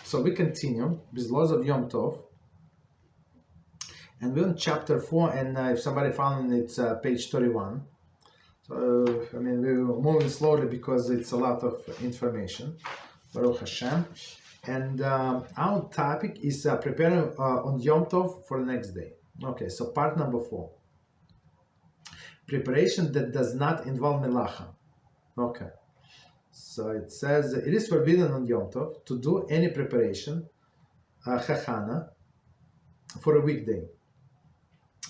So we continue with laws of Yom Tov, and we're on chapter 4, and if somebody found it, it's page 31. So, I mean, we're moving slowly because it's a lot of information. Baruch Hashem. And our topic is preparing on Yom Tov for the next day. Okay, so part number 4. Preparation that does not involve Melachah. Okay. So it says, it is forbidden on Yom Tov to do any preparation, Hachanah, for a weekday.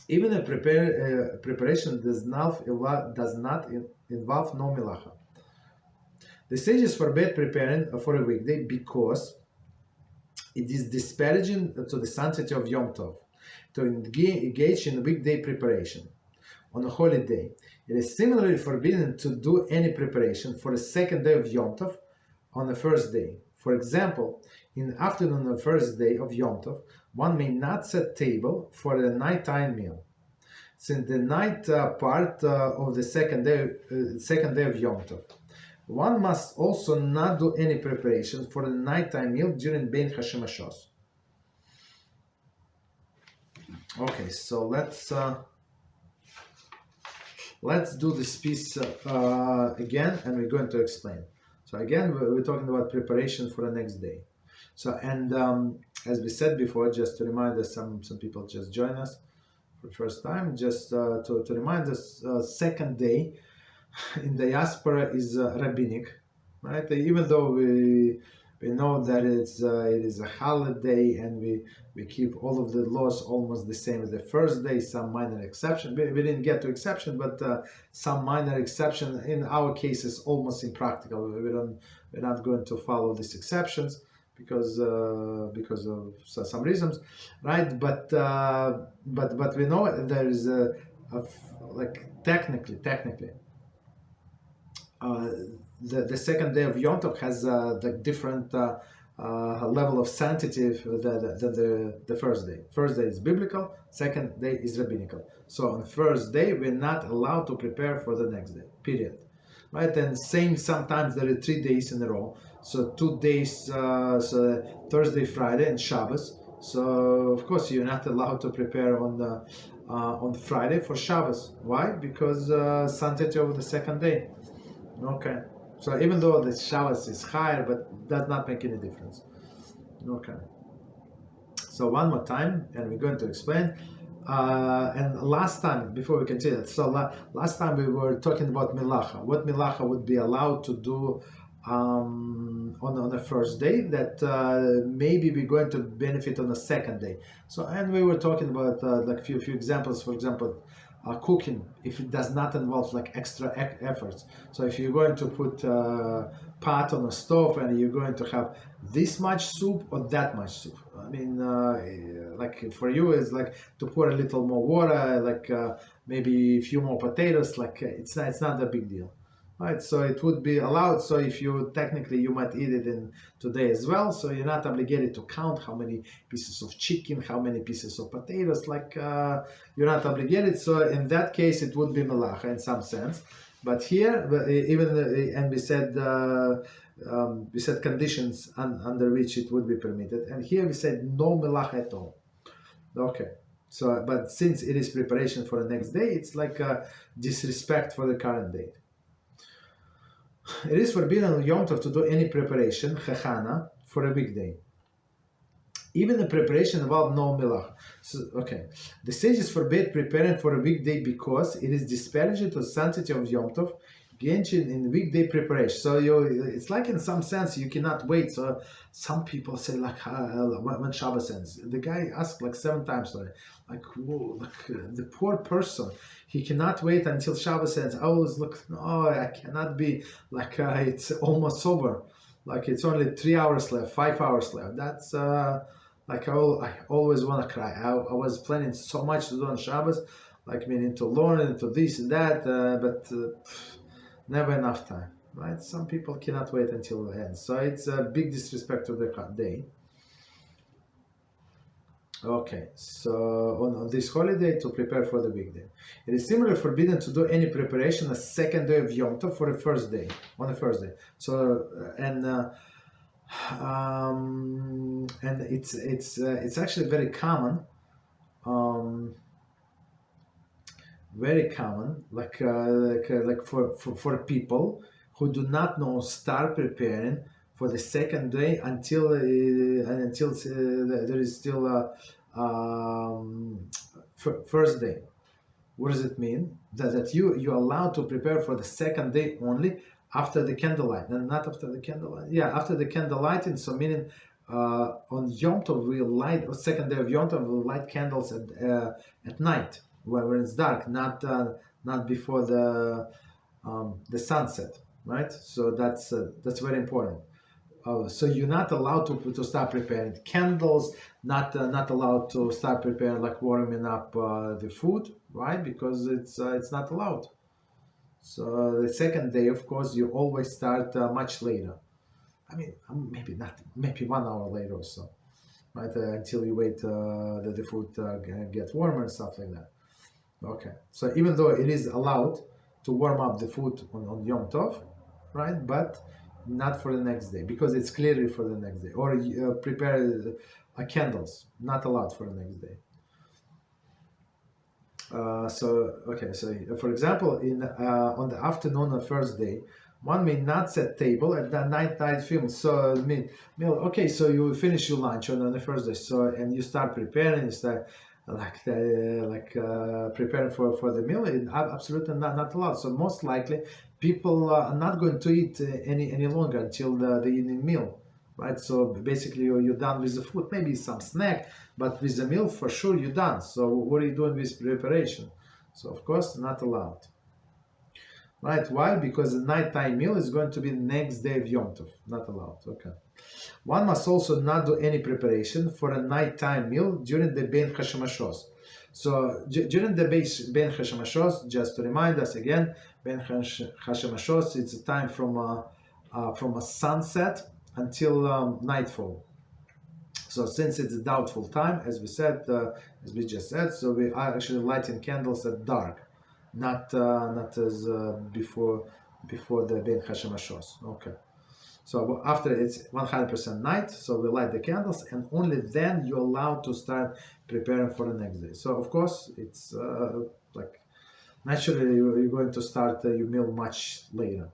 Even a preparation does not involve no Melachah. The sages forbid preparing for a weekday because it is disparaging to the sanctity of Yom Tov to engage in weekday preparation on a holy day. It is similarly forbidden to do any preparation for the second day of Yom Tov on the first day. For example, in the afternoon of the first day of Yom Tov, one may not set table for the nighttime meal. Since the night part of the second day of Yom Tov, one must also not do any preparation for the nighttime meal during Bein Hashemashos. Okay, so let's do this piece again, and we're going to explain. So again, we're talking about preparation for the next day. So, and as we said before, just to remind us, some people just join us for the first time, just to remind us, second day in diaspora is rabbinic, right? Even though we know that it is a holiday, and we keep all of the laws almost the same as the first day, some minor exception. We didn't get to exception, but some minor exception. In our case, is almost impractical. We're not going to follow these exceptions because of some reasons, right? But we know there is like technically. The second day of Yom Tov has the different level of sanctity than the first day. First day is biblical, second day is rabbinical. So on first day, we're not allowed to prepare for the next day, period. Right? And same, sometimes there are 3 days in a row. So 2 days, so Thursday, Friday, and Shabbos. So of course you're not allowed to prepare on Friday for Shabbos. Why? Because sanctity of the second day. Okay, so even though the Shabbos is higher, but does not make any difference. Okay, so one more time, and we're going to explain. And last time, before we continue, so last time we were talking about Melachah. What Melachah would be allowed to do on the first day that maybe we're going to benefit on the second day. So, and we were talking about like few examples. For example, cooking, if it does not involve like extra efforts. So if you're going to put pot on a stove and you're going to have this much soup or that much soup, I mean, like for you it's like to pour a little more water, like maybe a few more potatoes, like it's not a big deal. Right, so it would be allowed. So if you technically you might eat it in today as well. So you're not obligated to count how many pieces of chicken, how many pieces of potatoes. Like you're not obligated. So in that case, it would be Melachah in some sense. But here, even and we said conditions under which it would be permitted. And here we said no Melachah at all. Okay. So, but since it is preparation for the next day, it's like a disrespect for the current date. It is forbidden on Yom Tov to do any preparation, Hachanah, for a weekday. Even the preparation involves no Melachah. So, okay. The sages forbid preparing for a weekday because it is disparaging to the sanctity of Yom Tov, engaging in weekday preparation. So it's like in some sense you cannot wait. So some people say like when Shabbos ends, the guy asked like 7 times already, like whoa, like the poor person, he cannot wait until Shabbos ends. I always look, no, I cannot be like it's almost over, like it's only 3 hours left, 5 hours left. That's like I always want to cry. I was planning so much to do on Shabbos, like meaning to learn and to this and that, but never enough time, right? Some people cannot wait until the end. So it's a big disrespect to the day. Okay, so on this holiday to prepare for the weekday. It is similarly forbidden to do any preparation a second day of Yom Tov for the first day, on the first day. So, and And it's actually very common, um, like for people who do not know, start preparing for the second day until there is still a first day. What does it mean? That you're allowed to prepare for the second day only after the candlelight, and not after the candlelight. Yeah, after the candlelighting. So meaning on Yom Tov we light, or second day of Yom Tov we light candles at night when it's dark, not before the sunset, right? So that's very important. So you're not allowed to start preparing candles, not allowed to start preparing, like warming up the food, right? Because it's not allowed. So the second day, of course, you always start much later. I mean, maybe not, maybe 1 hour later or so, right? Until you wait the food get warmer and stuff like that. Okay. So even though it is allowed to warm up the food on Yom Tov, right? But not for the next day, because it's clearly for the next day. Or prepare candles, not allowed for the next day. So for example, in on the afternoon of first day, one may not set table at the night film. So meal. Okay, so you finish your lunch on the first day. So and you start preparing. You start preparing for the meal. Absolutely not allowed. So most likely, people are not going to eat any longer until the evening meal. Right, so basically you're done with the food, maybe some snack, but with the meal for sure you're done. So what are you doing with preparation? So of course not allowed. Right, why? Because the nighttime meal is going to be the next day of Yom Tov, not allowed. Okay. One must also not do any preparation for a nighttime meal during the Ben Hashemashos. So during the Ben Hashemashos, just to remind us again, Ben Hashemashos, it's a time from a sunset until nightfall. So since it's a doubtful time, as we just said, so we are actually lighting candles at dark, not as before the Ben Hashemashos. Okay. So after it's 100% night, so we light the candles, and only then you're allowed to start preparing for the next day. So of course it's like naturally you're going to start your meal much later.